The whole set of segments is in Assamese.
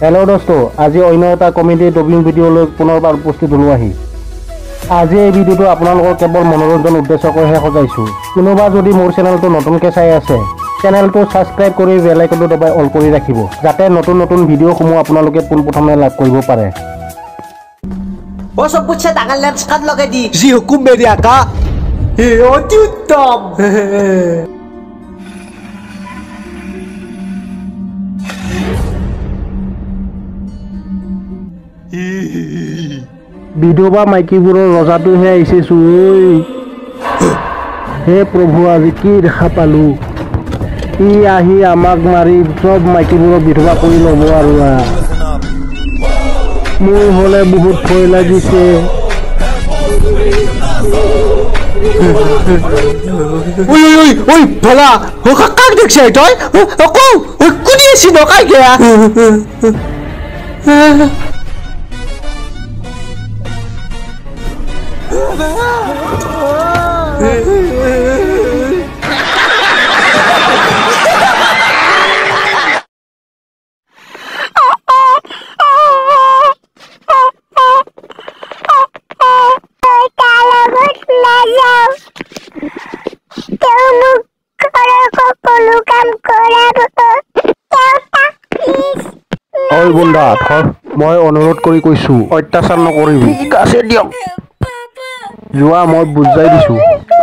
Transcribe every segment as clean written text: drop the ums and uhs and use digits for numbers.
হেল্ল' দোস্ত, আজি অন্য এটা কমেডি ডবিং ভিডিঅ'লৈ পুনৰবাৰ উপস্থিত হ'লো আহি। আজি এই ভিডিঅ'টো আপোনালোকৰ কেৱল মনোৰঞ্জন উদ্দেশ্যকৈহে সজাইছোঁ। কোনোবা যদি মোৰ চেনেলটো নতুনকৈ চাই আছে, চেনেলটো ছাবস্ক্ৰাইব কৰি বেল আইকনটো দবাই অল কৰি ৰাখিব, যাতে নতুন নতুন ভিডিঅ'সমূহ আপোনালোকে পোনপ্ৰথমে লাভ কৰিব পাৰে। वो सब कुछ दागल लेंस कट लगे दी जी हुकुम मेरे आका हे अति उत्तम বিধৱা মাইকীবোৰৰ ৰজাটোহে আহিছে চুই। হে প্ৰভু, আজি কি দেখা পালোঁ। ই আহি আমাক মাৰি চব মাইকীবোৰক বিধৱা কৰি ল'ব আৰু মোৰ হ'লে বহুত ভয় লাগিছে। ওই ভলা ও কাক দেখছে তই কো কোনি আছি নকাই গয়া ঐ গুণ্ডা, ধৰ, মই অনুৰোধ কৰি কৈছোঁ, অত্যাচাৰ নকৰিবি। ঠিক আছে দিয়ক। যোৱা, মই বুজাই দিছোঁ।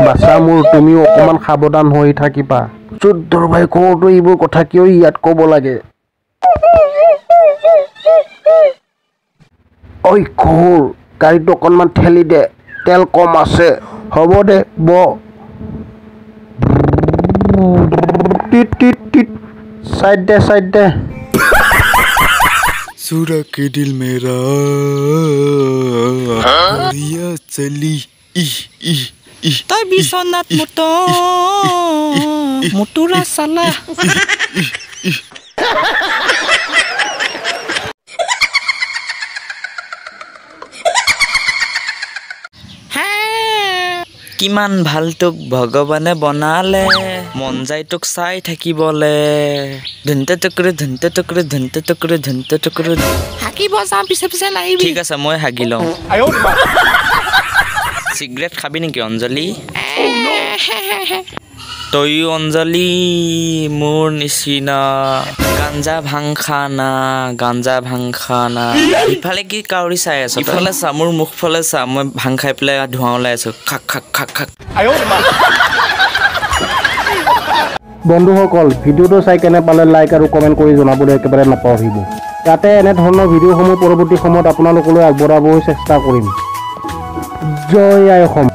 বাচ্ছা মোৰ, তুমিও অকণমান সাৱধান হৈ থাকিবা। যুদ্ধৰ ভাই কওঁতো এইবোৰ কথা কিয় ইয়াত ক'ব লাগে? ঐ খোৰ, গাড়ীটো অকণমান ঠেলি দে, তেল কম আছে। হ'ব দে, ব। টিট টিট টিট, চাইড দে, চাইড দে। चुरा के दिल मेरा गोरिया चली তাই বিছনাত মুতুৰা চালা কিমান ভাল তোক ভগৱানে বনালে, মন যায় তোক চাই থাকিবলে। ধুনতে টুকুৰে ধুনতে টুকুৰে ধুনতে টুকুৰে ধুনতে টুকুৰে হাগিব যাওঁ, পিছে পিছে নাহিবি। ঠিক আছে, মই হাগি লওঁ। চিগাৰেট খাবি নেকি অঞ্জলি? তয়ো অঞ্জলি মোৰ নিচিনা গাঞ্জা ভাং খানা, গাঞ্জা ভাং খানা। ইফালে কি কাউৰী চাই আছ? ইফালে চা, মোৰ মুখফালে চা, মই ভাং খাই পেলাই ধোঁৱা ওলাই আছো। খাক খাক খাক খাক। বন্ধুসকল, ভিডিঅ'টো চাই কেনে পালে লাইক আৰু কমেণ্ট কৰি জনাবলৈ একেবাৰে নাপাহৰিব। যাতে এনেধৰণৰ ভিডিঅ'সমূহ পৰৱৰ্তী সময়ত আপোনালোকলৈ আগবঢ়াবলৈ চেষ্টা কৰিম। জয় আই অসম।